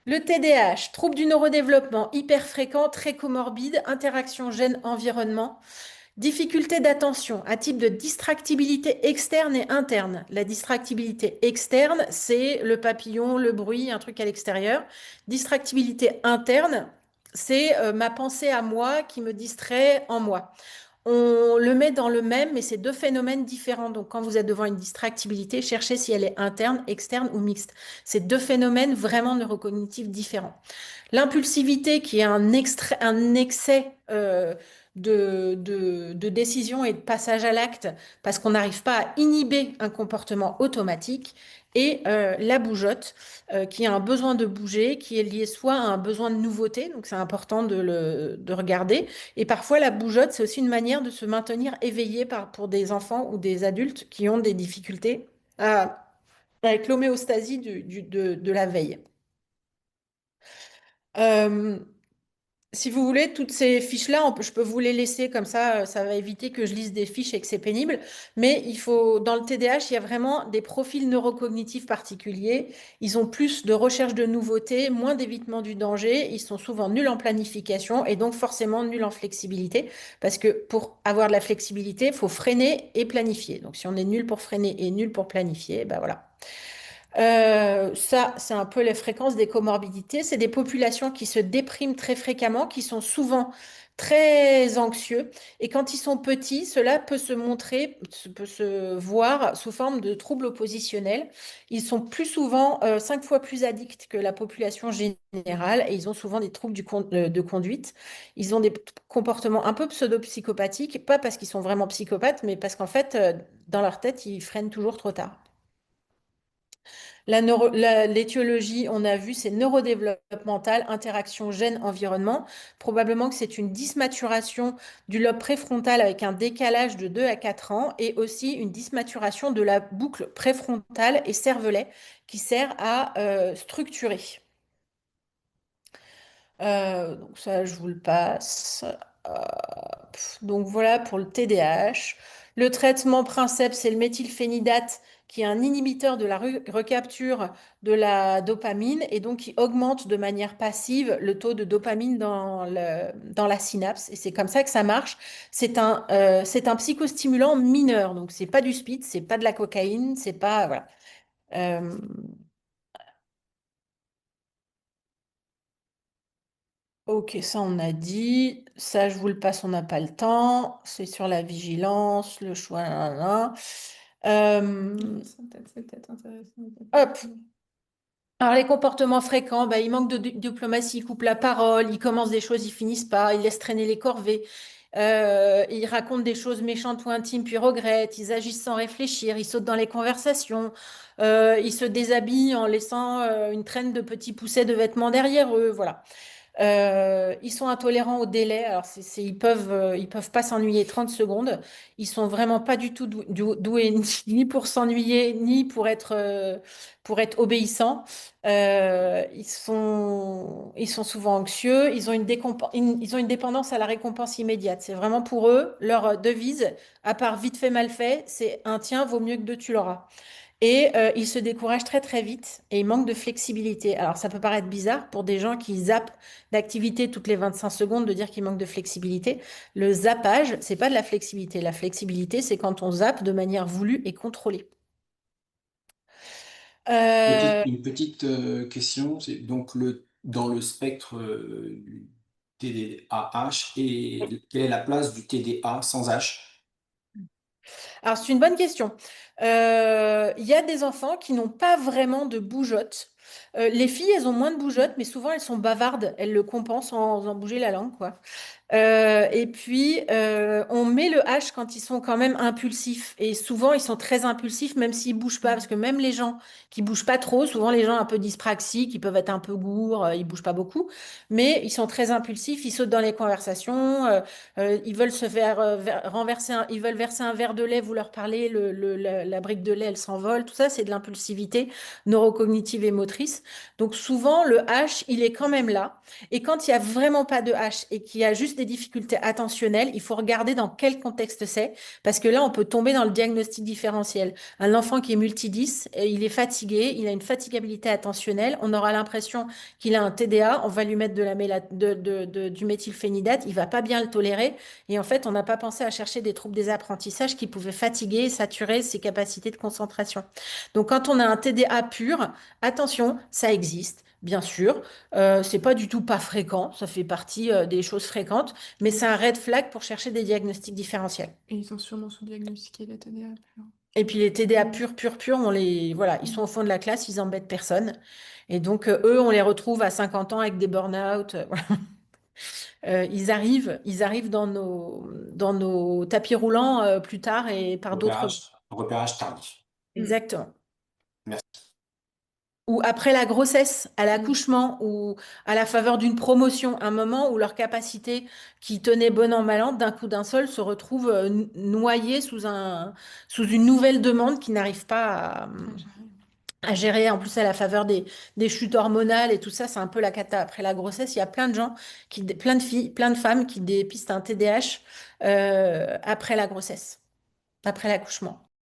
Le TDAH, trouble du neurodéveloppement hyper fréquent, très comorbide, interaction gène-environnement, difficulté d'attention, à type de distractibilité externe et interne. La distractibilité externe, c'est le papillon, le bruit, un truc à l'extérieur. Distractibilité interne, c'est ma pensée à moi qui me distrait en moi. On le met dans le même, mais c'est deux phénomènes différents. Donc, quand vous êtes devant une distractibilité, cherchez si elle est interne, externe ou mixte. C'est deux phénomènes vraiment neurocognitifs différents. L'impulsivité, qui est un excès de décision et de passage à l'acte, parce qu'on n'arrive pas à inhiber un comportement automatique, et la bougeotte, qui a un besoin de bouger, qui est lié soit à un besoin de nouveauté, donc c'est important de regarder, et parfois la bougeotte, c'est aussi une manière de se maintenir éveillé pour des enfants ou des adultes qui ont des difficultés avec l'homéostasie de la veille. Euh, Si vous voulez, toutes ces fiches-là, je peux vous les laisser comme ça va éviter que je lise des fiches et que c'est pénible. Mais dans le TDAH, il y a vraiment des profils neurocognitifs particuliers. Ils ont plus de recherche de nouveautés, moins d'évitement du danger. Ils sont souvent nuls en planification et donc forcément nuls en flexibilité. Parce que pour avoir de la flexibilité, il faut freiner et planifier. Donc si on est nul pour freiner et nul pour planifier, ben voilà. Ça, c'est un peu les fréquences des comorbidités. C'est des populations qui se dépriment très fréquemment, qui sont souvent très anxieux. Et quand ils sont petits, cela peut se montrer, peut se voir sous forme de troubles oppositionnels. Ils sont plus souvent 5 fois plus addicts que la population générale et ils ont souvent des troubles de conduite. Ils ont des comportements un peu pseudo-psychopathiques, pas parce qu'ils sont vraiment psychopathes, mais parce qu'en fait, dans leur tête, ils freinent toujours trop tard. L'étiologie, on a vu, c'est neurodéveloppemental, interaction gène-environnement. Probablement que c'est une dysmaturation du lobe préfrontal avec un décalage de 2 à 4 ans et aussi une dysmaturation de la boucle préfrontale et cervelet qui sert à structurer. Donc ça, je vous le passe. Donc voilà pour le TDAH. Le traitement princeps, c'est le méthylphénidate, qui est un inhibiteur de la recapture de la dopamine et donc qui augmente de manière passive le taux de dopamine dans la synapse. Et c'est comme ça que ça marche. C'est un psychostimulant mineur, donc c'est pas du speed, c'est pas de la cocaïne, c'est pas voilà. Euh, Ok, ça on a dit. Ça, je vous le passe, on n'a pas le temps. C'est sur la vigilance, le choix. Nanana. Euh, C'est peut-être intéressant. hop. Alors, les comportements fréquents, bah, il manque de diplomatie, il coupe la parole, il commence des choses, ils finissent pas, il laisse traîner les corvées, ils racontent des choses méchantes ou intimes, puis regrettent, ils agissent sans réfléchir, ils sautent dans les conversations, ils se déshabillent en laissant une traîne de petits poussets de vêtements derrière eux, voilà. Ils sont intolérants au délai. Alors, ils peuvent pas s'ennuyer 30 secondes. Ils sont vraiment pas du tout doués ni pour s'ennuyer, ni pour être obéissants. Ils sont souvent anxieux. Ils ont une dépendance à la récompense immédiate. C'est vraiment pour eux, leur devise, à part vite fait, mal fait, c'est un tiens, vaut mieux que deux, tu l'auras. Et ils se découragent très très vite et ils manquent de flexibilité. Alors ça peut paraître bizarre pour des gens qui zappent d'activité toutes les 25 secondes de dire qu'ils manquent de flexibilité. Le zappage, c'est pas de la flexibilité. La flexibilité, c'est quand on zappe de manière voulue et contrôlée. Euh, Une petite question, c'est donc dans le spectre du TDAH et quelle est la place du TDA sans H? alors c'est une bonne question. Il y a des enfants qui n'ont pas vraiment de bougeotte. Les filles, elles ont moins de bougeotte, mais souvent elles sont bavardes. Elles le compensent en faisant bouger la langue, quoi. Et puis, on met le H quand ils sont quand même impulsifs. Et souvent, ils sont très impulsifs, même s'ils bougent pas. Parce que même les gens qui bougent pas trop, souvent les gens un peu dyspraxiques, qui peuvent être un peu gourds, ils bougent pas beaucoup. Mais ils sont très impulsifs, ils sautent dans les conversations, ils veulent renverser ils veulent verser un verre de lait, vous leur parlez, la brique de lait, elle s'envole. Tout ça, c'est de l'impulsivité neurocognitive et motrice. motrice. Donc souvent, le H, il est quand même là. Et quand il n'y a vraiment pas de H et qu'il y a juste des difficultés attentionnelles, il faut regarder dans quel contexte c'est, parce que là, on peut tomber dans le diagnostic différentiel. Un enfant qui est multidis, il est fatigué, il a une fatigabilité attentionnelle, on aura l'impression qu'il a un TDA, on va lui mettre du méthylphénidate, il va pas bien le tolérer, et en fait, on n'a pas pensé à chercher des troubles des apprentissages qui pouvaient fatiguer et saturer ses capacités de concentration. Donc, quand on a un TDA pur, attention, ça existe. Bien sûr, c'est pas du tout pas fréquent, ça fait partie des choses fréquentes, mais c'est un red flag pour chercher des diagnostics différentiels. Et ils sont sûrement sous-diagnostiqués, les TDA. Et puis les TDA Mm. purs, voilà, ils sont Mm. au fond de la classe, ils embêtent personne. Et donc, eux, on les retrouve à 50 ans avec des burn-out. Voilà. Ils arrivent dans nos tapis roulants plus tard et par d'autres. Repérage tardif. Mm. Exactement. Merci. Ou après la grossesse, à Mm. l'accouchement, ou à la faveur d'une promotion, un moment où leur capacité qui tenait bon an mal an, d'un coup d'un seul, se retrouve noyée sous une nouvelle demande qui n'arrive pas Ah, j'arrive. à gérer. En plus, à la faveur des chutes hormonales et tout ça, c'est un peu la cata. Après la grossesse, il y a plein de gens, plein de filles, plein de femmes qui dépistent un TDAH après la grossesse, après l'accouchement.